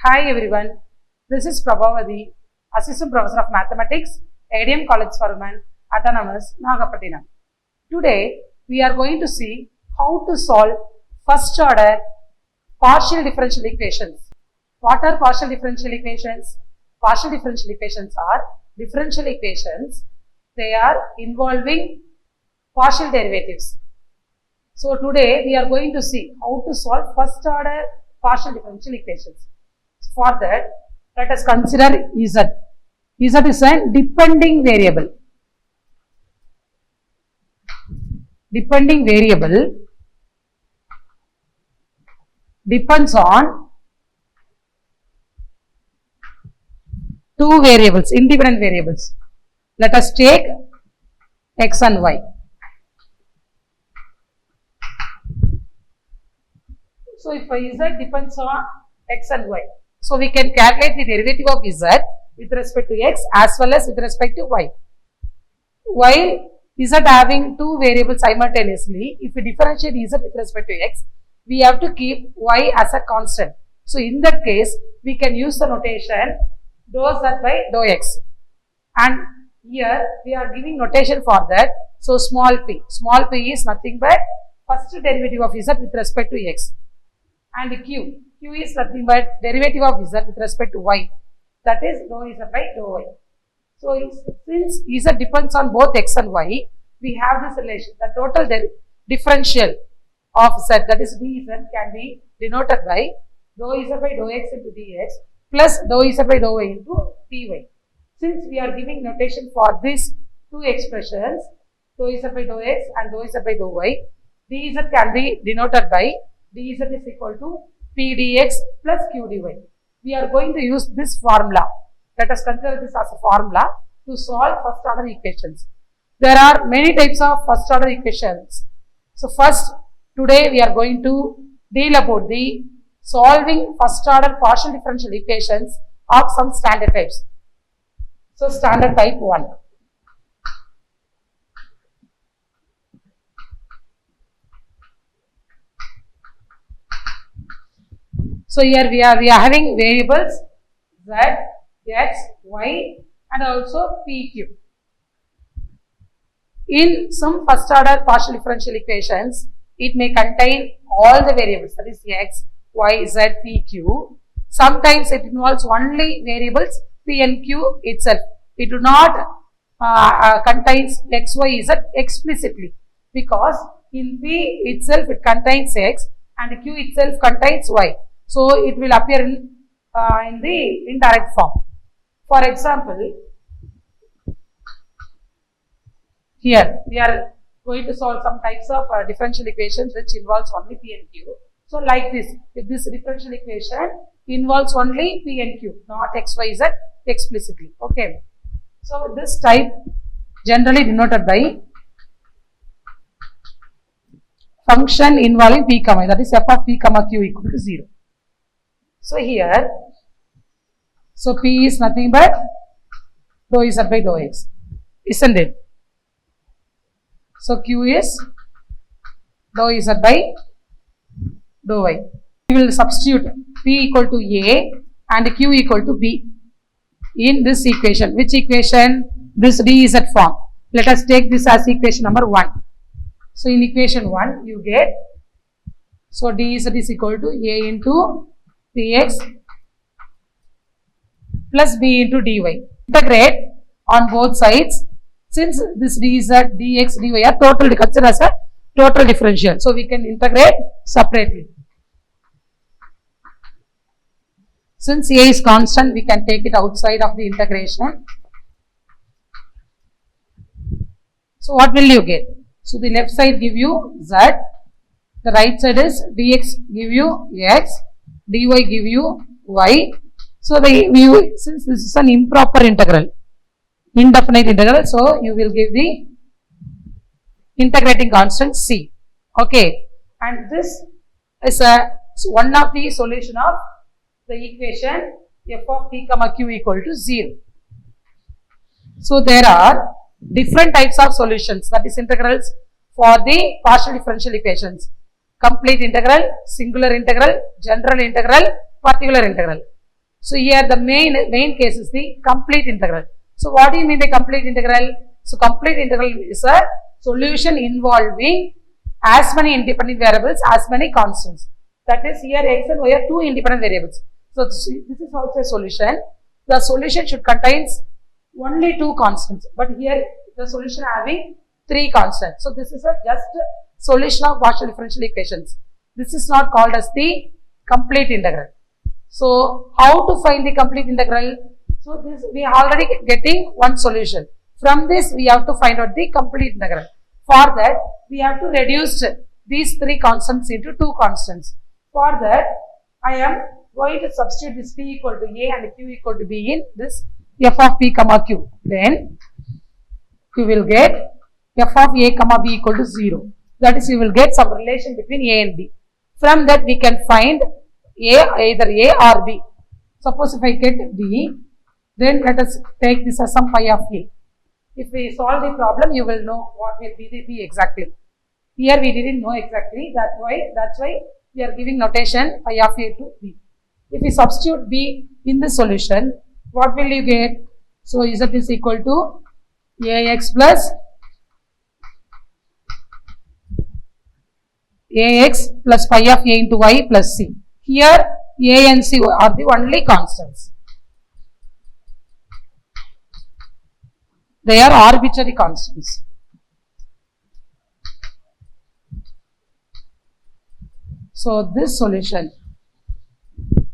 Hi everyone, this is Prabhavathy, Assistant Professor of Mathematics, A.D.M. College for Women, Autonomous, Nagapattinam. Today, we are going to see how to solve first order partial differential equations. What are partial differential equations? Partial differential equations are differential equations. They are involving partial derivatives. So today, we are going to see how to solve first order partial differential equations. For that, let us consider Z. Z is a depending variable. Depending variable depends on two variables, independent variables. Let us take X and Y. So if Z depends on X and Y, so we can calculate the derivative of Z with respect to X as well as with respect to Y. While Z having two variables simultaneously, if we differentiate Z with respect to X, we have to keep Y as a constant. So in that case, we can use the notation dou Z by dou X. And here we are giving notation for that. So small p. Small p is nothing but first derivative of Z with respect to X. And Q. Q is nothing but derivative of Z with respect to Y. That is dou Z by dou Y. So since Z depends on both X and Y, we have this relation. The total differential of Z, that is dZ, can be denoted by dou Z by dou X into dx plus dou Z by dou Y into dy. Since we are giving notation for these two expressions, dou Z by dou X and dou Z by dou Y, dz can be denoted by dz is equal to p dx plus q dy. We are going to use this formula. Let us consider this as a formula to solve first order equations. There are many types of first order equations. So first, today we are going to deal about the solving first order partial differential equations of some standard types. So standard type 1. So here we are having variables Z, X, Y and also PQ. In some first order partial differential equations, it may contain all the variables, that is X, Y, Z, PQ. Sometimes it involves only variables P and Q itself. It do not contains X, Y, Z explicitly, because in P itself it contains X and Q itself contains Y. So it will appear in the indirect form. For example, here we are going to solve some types of differential equations which involves only P and Q. So like this, if this differential equation involves only P and Q, not X, Y, Z explicitly. Okay. So this type generally denoted by function involving P comma, that is f of P comma Q equal to 0. So here, so P is nothing but dou Z by dou X, isn't it? So Q is dou Z by dou Y. We will substitute P equal to A and Q equal to B in this equation. Which equation? This dz form. Let us take this as equation number 1. So in equation 1, you get, so dz is equal to A into dx plus b into dy. Integrate on both sides. Since this dz, dx, dy are total, considered as a total differential, so we can integrate separately. Since a is constant, we can take it outside of the integration. So what will you get? So the left side give you z, the right side is dx give you x, dy give you y. So since this is an improper integral, indefinite integral, so you will give the integrating constant c. Okay, and this is one of the solution of the equation f of p comma q equal to 0. So there are different types of solutions, that is integrals for the partial differential equations. Complete integral, singular integral, general integral, particular integral. So here the main case is the complete integral. So what do you mean by complete integral? So complete integral is a solution involving as many independent variables as many constants. That is, here x and y are two independent variables. So this is also a solution. The solution should contain only two constants, but here the solution having three constants. So this is a just solution of partial differential equations. This is not called as the complete integral. So how to find the complete integral? So this we are already getting one solution. From this we have to find out the complete integral. For that we have to reduce these three constants into two constants. For that I am going to substitute this p equal to a and q equal to b in this f of p comma q. Then you will get f of a comma b equal to 0. That is, you will get some relation between a and b. From that we can find either a or b. Suppose if I get b, then let us take this as some phi of a. If we solve the problem, you will know what will be the b exactly. Here we didn't know exactly, that's why we are giving notation phi of a to b. If we substitute b in the solution, what will you get? So z is equal to ax plus phi of a into y plus c. Here a and c are the only constants. They are arbitrary constants. So this solution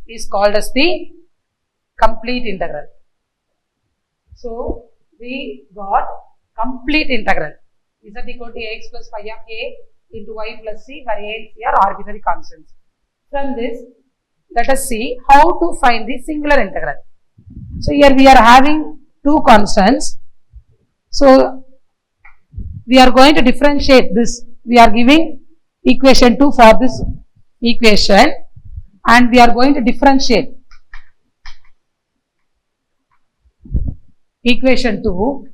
is called as the complete integral. So we got complete integral. Z equal to ax plus phi of a into y plus c, where a and c are arbitrary constants. From this, let us see how to find the singular integral. So here we are having two constants. So we are going to differentiate this. We are giving equation 2 for this equation, and we are going to differentiate equation 2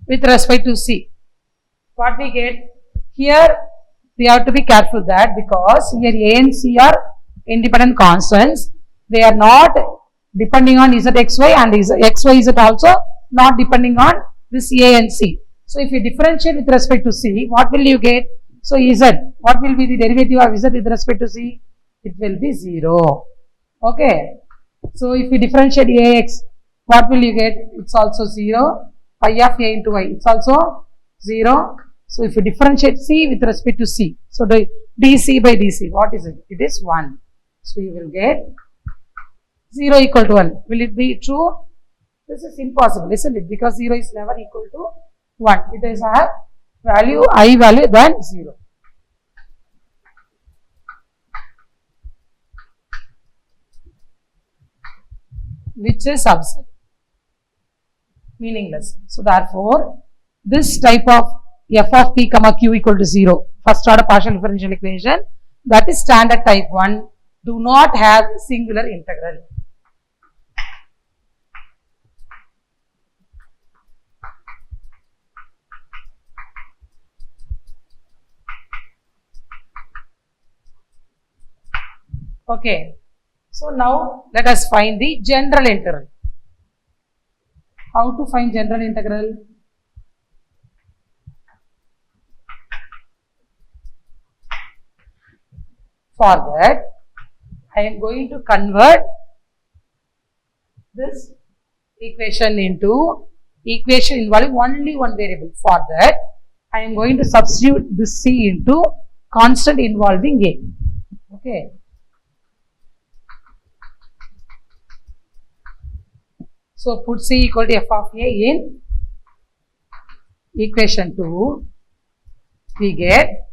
with respect to c. What we get here, we have to be careful that because here a and c are independent constants, they are not depending on zxy, and xyz also not depending on this a and c. So if you differentiate with respect to c, what will you get? So z, what will be the derivative of z with respect to c? It will be 0. Okay. So if you differentiate ax, what will you get? It's also 0. Phi of a into y, it's also 0. So if you differentiate c with respect to c, so dc by dc, what is it? It is 1. So you will get 0 equal to 1. Will it be true? This is impossible, isn't it? Because 0 is never equal to 1. It is a value, I value than 0. Which is absurd, meaningless. So therefore, this type of f of p comma q equal to 0, first order partial differential equation, that is standard type 1, do not have singular integral. Okay. So now let us find the general integral. How to find general integral? For that, I am going to convert this equation into equation involving only one variable. For that, I am going to substitute this c into constant involving a. Okay. So put c equal to f of a in equation 2, we get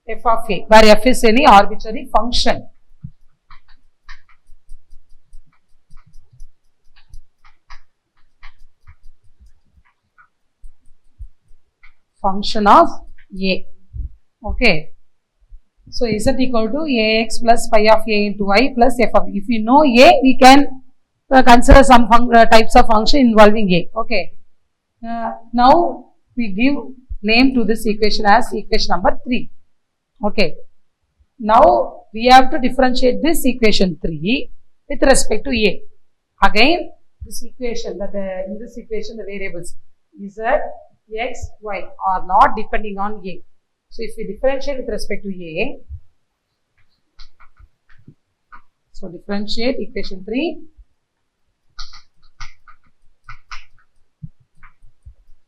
f of a, where f is any arbitrary function. Function of a. Okay. So z equal to ax plus phi of a into y plus f of a. If you know a, we can consider some types of function involving A. Okay. Now we give name to this equation as equation number 3. Okay. Now we have to differentiate this equation 3 with respect to A. Again, this equation, in this equation the variables Z, X, Y are not depending on A. So if we differentiate with respect to A, so differentiate equation 3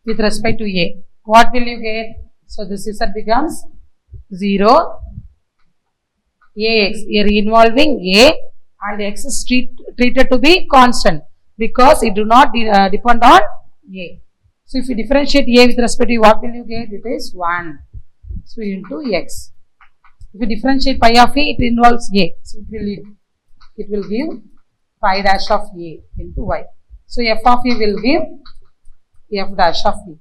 with respect to A. What will you get? So this Z becomes 0, AX here involving A, and X is treated to be constant because it do not depend on A. So if you differentiate A with respect to A, what will you get? It is 1. So into X. If you differentiate pi of A, it involves A. So it will give pi dash of A into Y. So f of A will give f dash of A.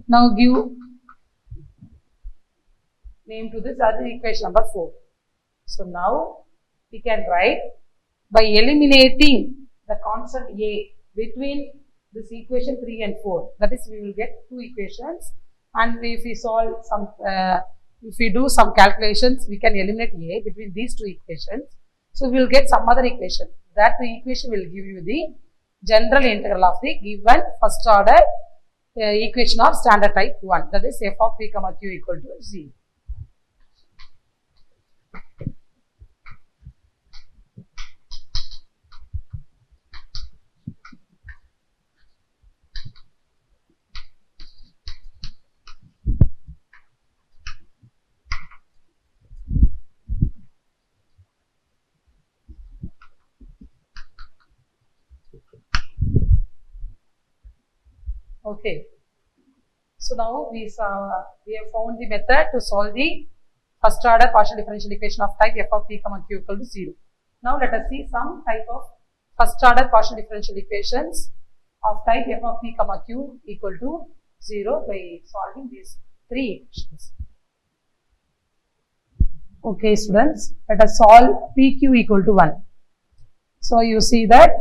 Now give name to this other equation number 4. So now we can write by eliminating the constant A between this equation 3 and 4. That is, we will get 2 equations, and if we solve some, if we do some calculations, we can eliminate A between these 2 equations. So we will get some other equation. That equation will give you the general integral of the given first order equation of standard type 1. That is f of p comma q equal to 0. Okay, so now we have found the method to solve the first order partial differential equation of type f of p comma q equal to 0. Now let us see some type of first order partial differential equations of type f of p comma q equal to 0 by solving these 3 equations. Okay students, let us solve pq equal to 1. So you see that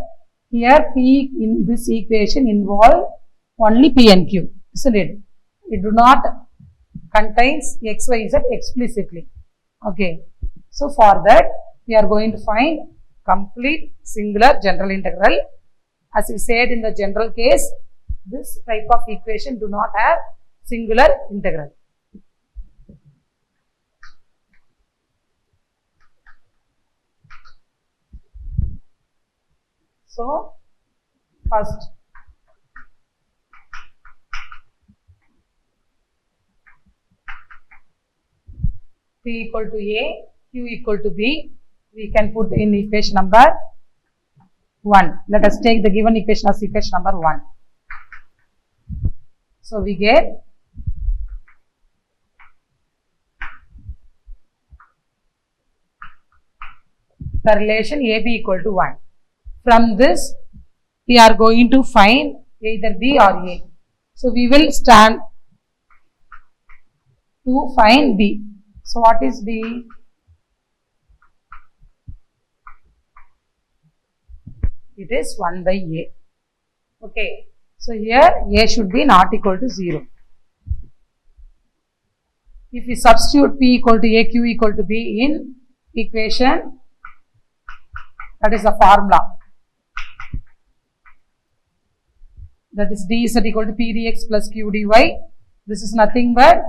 here p in this equation involve only p and q, isn't it? It do not contains x, y, z explicitly. Okay. So for that we are going to find complete singular general integral. As we said in the general case, this type of equation do not have singular integral. So first, p equal to a, q equal to b, we can put in equation number 1. Let us take the given equation as equation number 1. So we get the relation AB equal to 1. From this, we are going to find either B or A. So we will stand to find B. So what is B? It is 1 by A. Okay. So here A should be not equal to 0. If we substitute P equal to A, Q equal to B in equation, that is the formula. That is dz equal to P dx plus Q dy. This is nothing but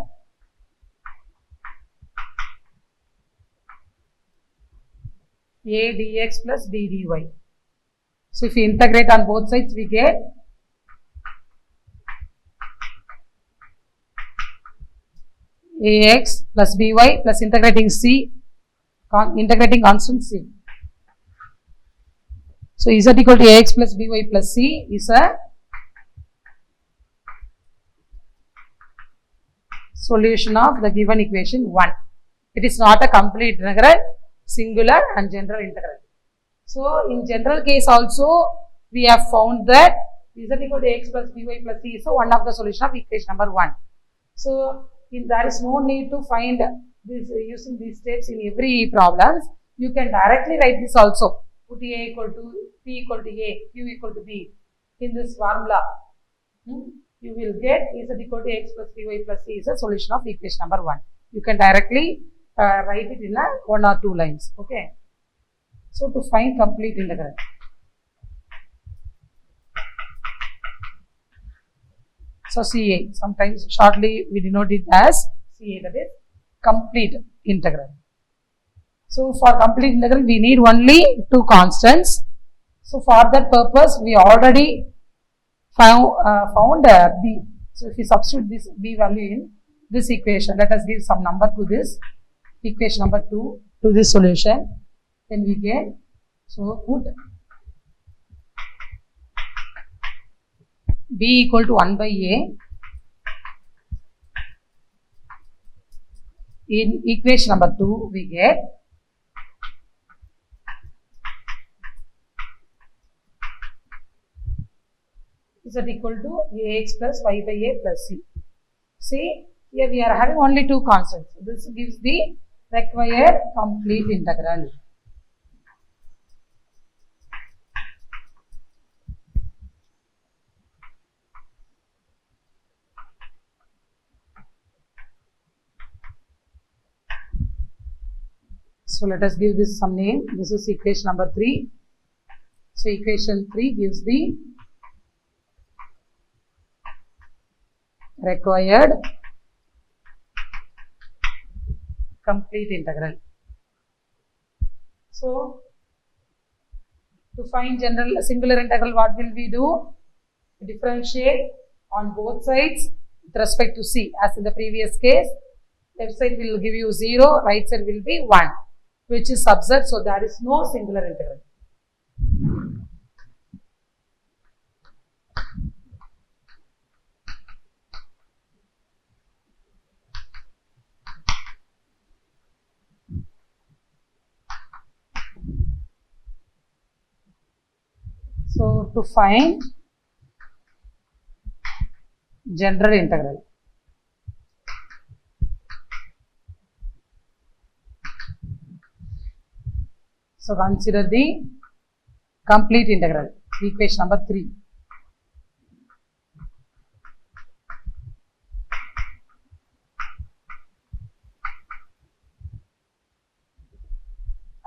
A dx plus B dy. So if we integrate on both sides, we get ax plus by plus integrating c, integrating constant c. So z equal to ax plus by plus c is a solution of the given equation 1. It is not a complete integral, singular and general integral. So in general case also we have found that z equal to ax plus by plus c is one of the solution of equation number 1. So there is no need to find this using these steps in every problems. You can directly write this also. put A equal to P equal to A, Q equal to B in this formula, you will get Z equal to X plus Py plus C is a solution of equation number 1. You can directly write it in a 1 or 2 lines. Okay. So to find complete integral, so CA, sometimes shortly we denote it as CA, that is complete integral. So for complete integral we need only 2 constants. So for that purpose we already found B. So if we substitute this B value in this equation, let us give some number to this equation number 2 to this solution, then we get, so put B equal to 1 by A in equation number 2, we get Z equal to Ax plus Y by A plus C. See, here we are having only 2 constants. This gives the required complete integral. So let us give this some name. This is equation number 3. So equation 3 gives the required complete integral. So to find general singular integral, what will we do? Differentiate on both sides with respect to C, as in the previous case. Left side will give you 0, right side will be 1, which is subset, so there is no singular integral. So to find general integral, so consider the complete integral, equation number 3.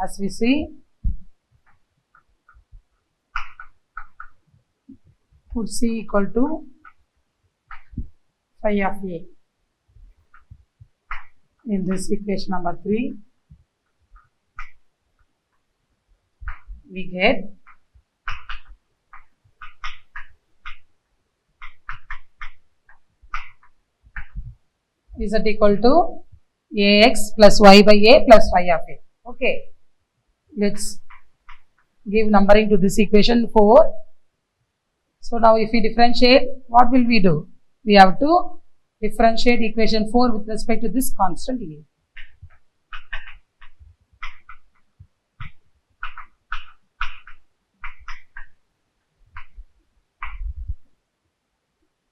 As we see, put C equal to phi of A in this equation number 3. We get Z equal to Ax plus Y by A plus phi of A. Okay. Let's give numbering to this equation 4. So now if we differentiate, what will we do? We have to differentiate equation 4 with respect to this constant A.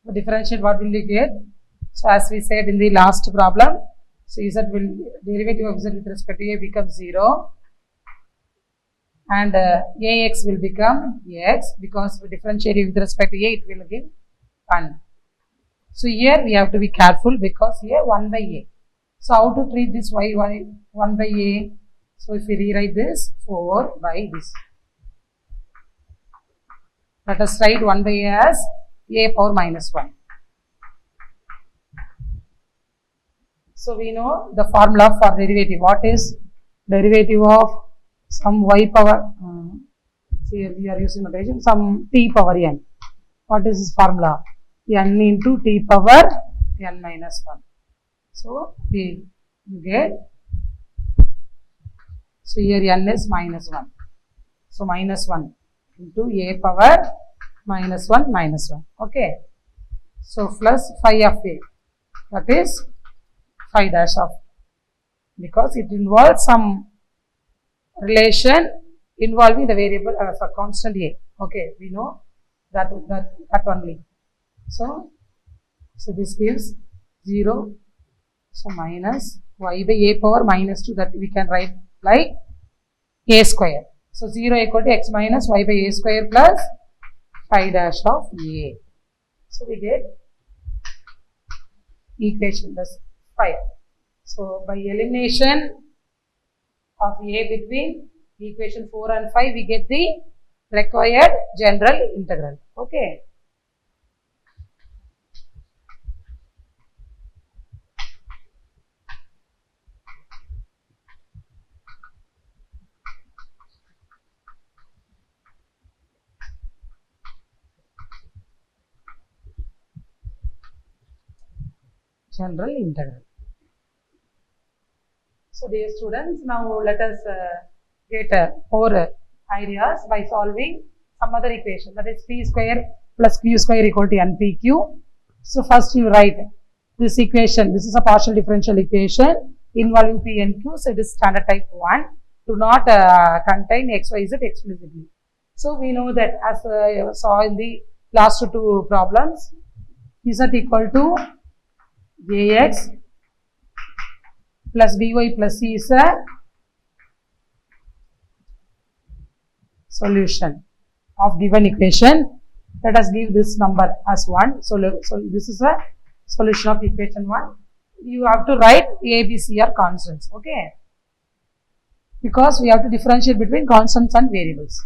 So differentiate, what will we get? So as we said in the last problem, so Z will, derivative of Z with respect to A becomes 0. And Ax will become X, because we differentiate with respect to A, it will give 1. So here we have to be careful, because here 1 by A. So how to treat this y 1 by A? So if we rewrite this 4 by this, let us write 1 by A as A power minus 1. So we know the formula for derivative. What is derivative of some y power, here we are using notation, some t power n. What is this formula? N into t power n minus 1. So we get, so here n is minus 1. So minus 1 into a power minus 1 minus 1. Okay. So plus phi of A, that is phi dash of, because it involves some relation involving the variable as a constant A. Okay, we know that only. So this gives 0. So minus y by A power minus 2, that we can write like A square. So 0 equal to x minus y by a square plus phi dash of a. So we get equation thus 5. So by elimination of a between equation 4 and 5, we get the required general integral. Okay. General integral. So dear students, now let us get more ideas by solving some other equation, that is p square plus q square equal to npq. So first you write this equation. This is a partial differential equation involving p and q. So it is standard type 1. Do not contain x, y, z explicitly. So we know that as saw in the last two problems, z equal to ax plus by plus c is a solution of given equation. Let us give this number as 1. So this is a solution of equation 1. You have to write a, b, c are constants. Okay, because we have to differentiate between constants and variables.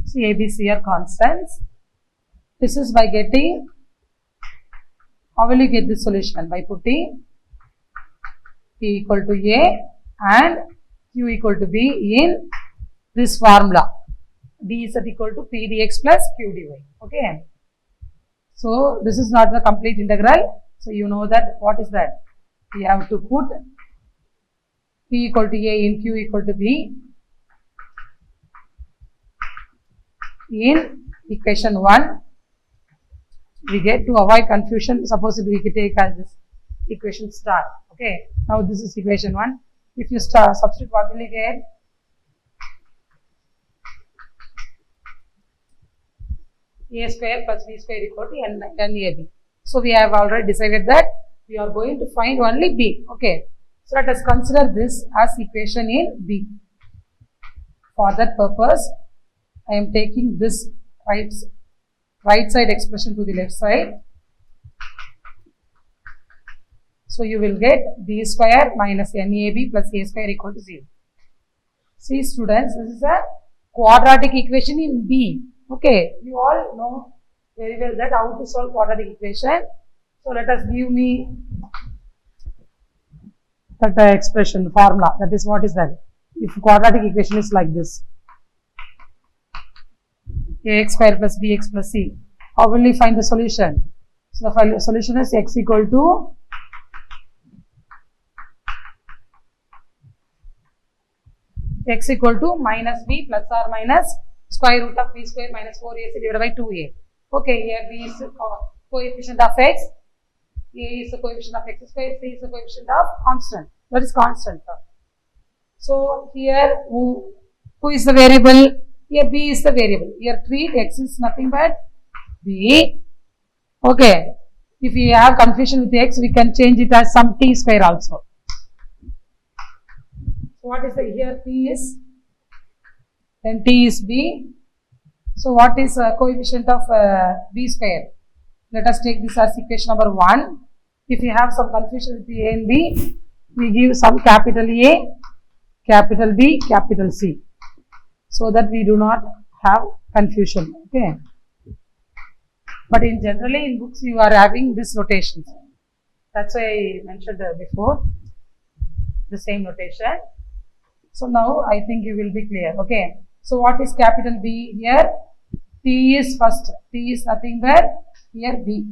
So a, b, c are constants. This is by getting, how will you get this solution? By putting p equal to a and q equal to b in this formula. dz equal to p dx plus q dy. Okay. So this is not the complete integral. So you know that what is that? We have to put p equal to a in q equal to b in equation 1. We get, to avoid confusion, suppose we could take as this equation star. Okay, now this is equation 1. If you substitute, what will you get? A square plus b square equal to NAB. So we have already decided that we are going to find only b. Okay, so let us consider this as equation in b. For that purpose, I am taking this right side expression to the left side. So you will get b square minus NAB plus a square equal to 0. See students, this is a quadratic equation in b. Okay, you all know very well that how to solve quadratic equation. So let us give me that expression formula. That is, what is that? If quadratic equation is like this, ax square plus bx plus c, how will we find the solution? So the solution is x equal to minus b plus or minus square root of b square minus 4ac divided by 2a. Okay, here b is coefficient of x, a is the coefficient of x square, c is the coefficient of constant. That is constant. So here who is the variable? Here b is the variable. Here treat x is nothing but b. Okay, if we have confusion with x, we can change it as some t square also. So what is the, here p is, then t is b. So what is coefficient of b square? Let us take this as equation number 1. If you have some confusion with a and b, we give some capital A, capital B, capital C, so that we do not have confusion. Okay, but in generally in books you are having this notation. That's why I mentioned before the same notation. So now I think you will be clear. Okay, so what is capital B here? T is first. T is nothing but here B.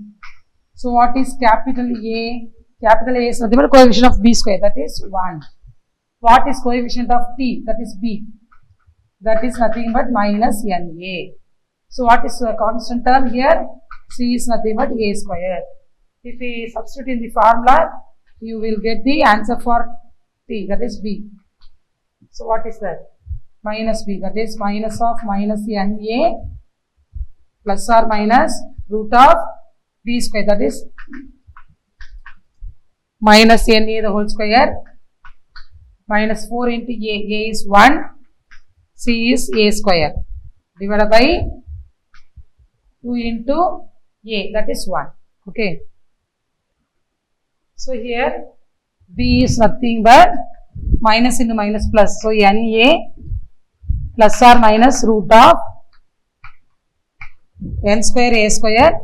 So what is capital A? Capital A is nothing but coefficient of B square, that is 1. What is coefficient of T? That is B. That is nothing but minus NA. So what is constant term here? C is nothing but A square. If we substitute in the formula, you will get the answer for T, that is B. So what is that? Minus B, that is minus of minus NA plus or minus root of B square, that is minus NA the whole square minus 4 into A is 1, C is A square divided by 2 into A, that is 1. Okay. So here B is nothing but minus into minus plus. So NA plus or minus root of N square A square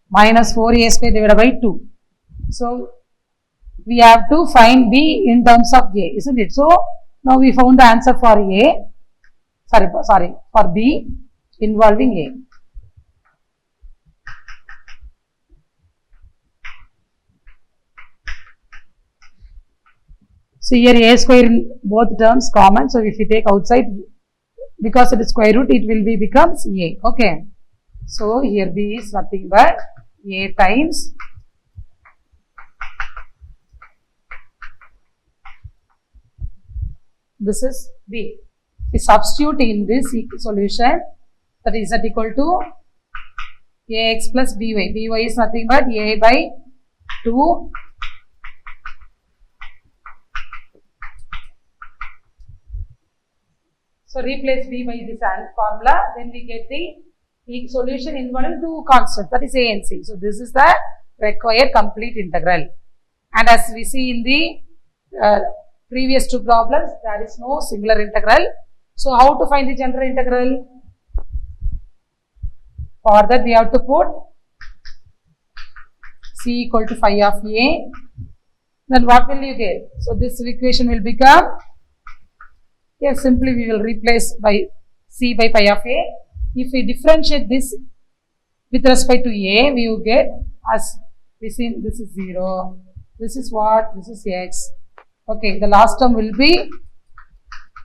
minus 4A square divided by 2. So we have to find B in terms of A, isn't it? So now we found the answer for A, for B involving A. So here A square in both terms common. So if you take outside, because it is square root, it will be becomes A. Okay. So here B is nothing but A times this is B. We substitute in this solution, that is z equal to Ax plus By. By is nothing but A by 2 So replace B by this formula, then we get the solution involving two constants, that is A and C. So this is the required complete integral. And as we see in the previous two problems, there is no singular integral. So how to find the general integral? For that we have to put C equal to phi of A. Then what will you get? So this equation will become, yes, simply we will replace by C by pi of A. If we differentiate this with respect to A, we will get, as we see, this is 0. This is what? This is X. Okay, the last term will be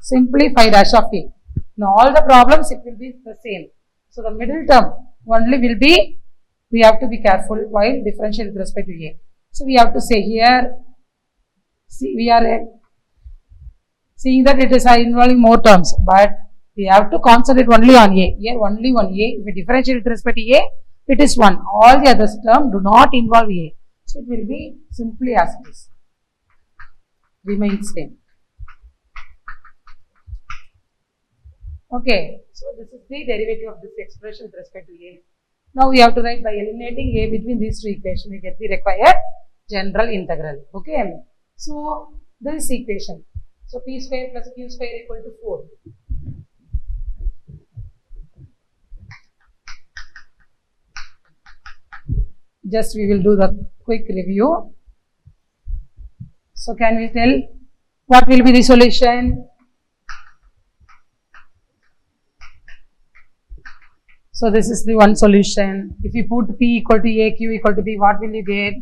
simply phi dash of A. Now all the problems it will be the same. So the middle term only will be, we have to be careful while differentiate with respect to A. So we have to say here, see, we are seeing that it is involving more terms, but we have to concentrate only on A. Here only one A. If we differentiate with respect to A, it is 1. All the other terms do not involve A. So it will be simply as it is. Remains same. Okay. So this is the derivative of this expression with respect to A. Now we have to write by eliminating A between these two equations, we get the required general integral. Okay. So this equation. So P square plus Q square equal to 4. Just we will do the quick review. So can we tell what will be the solution? So this is the one solution. If you put P equal to A, Q equal to B, what will you get?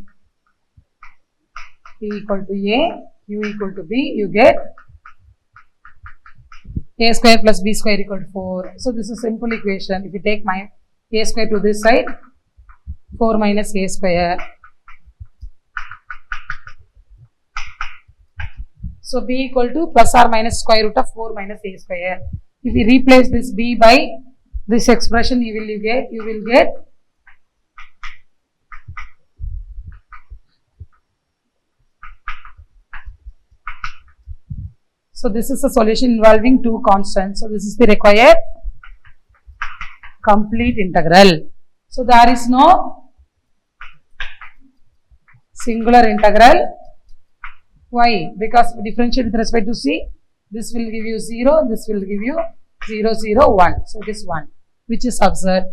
P equal to A, Q equal to B, you get A square plus B square equal to 4. So this is a simple equation. If you take my A square to this side, 4 minus A square. So B equal to plus or minus square root of 4 minus A square. If you replace this B by this expression, you will get so this is a solution involving two constants. So this is the required complete integral. So there is no singular integral. Why? Because we differentiate with respect to C. This will give you 0. This will give you 0, 0, 1. So it is 1, which is absurd.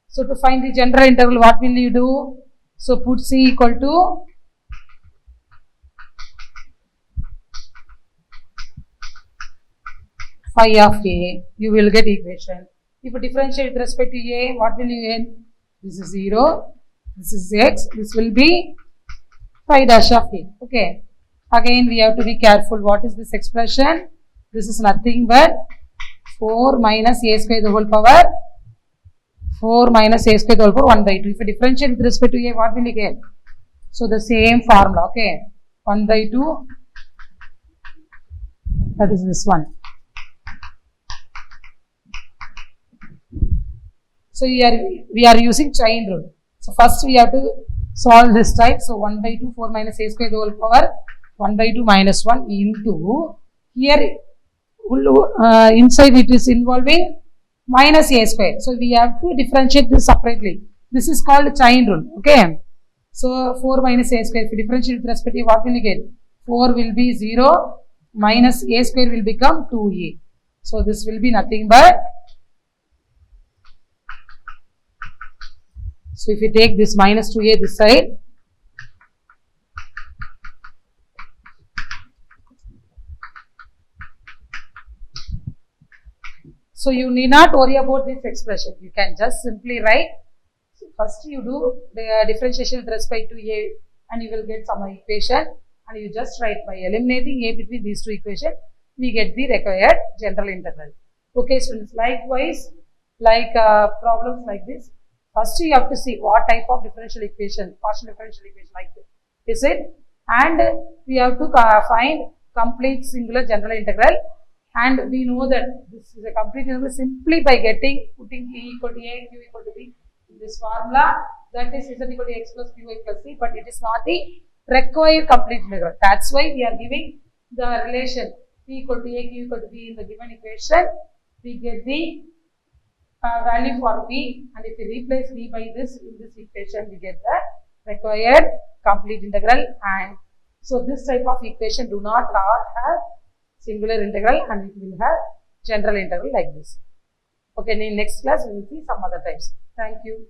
So to find the general integral, what will you do? So put C equal to phi of A. You will get equation. If you differentiate with respect to A, what will you get? This is 0. This is X. This will be phi dash of A. Okay. Again, we have to be careful. What is this expression? This is nothing but 4 minus A square the whole power 4 minus A square the whole power 1 by 2. If you differentiate with respect to A, what will you get? So the same formula. Okay. 1 by 2. That is this one. So we are using chain rule. So first we have to solve this type. So 1 by 2 4 minus a square the whole power 1 by 2 minus 1 into here inside it is involving minus a square. So we have to differentiate this separately. This is called chain rule. Okay. So 4 minus a square, if you differentiate with respect to what will you get? 4 will be 0 minus a square will become 2a. So this will be nothing but, so if you take this minus 2a this side, so you need not worry about this expression. You can just simply write. So first you do the differentiation with respect to a and you will get some equation and you just write by eliminating a between these two equations, we get the required general integral. Okay students, likewise, like problems like this, first you have to see what type of differential equation, partial differential equation like this is it, and we have to find complete singular general integral. And we know that this is a complete integral simply by putting p equal to a, q equal to b in this formula, that is z equal to x plus qy plus c, but it is not the required complete integral. That's why we are giving the relation p equal to a, q equal to b in the given equation. We get the value for b, and if we replace b by this in this equation, we get the required complete integral. And so this type of equation do not have singular integral and it will have general integral like this. Okay, in next class we will see some other types. Thank you.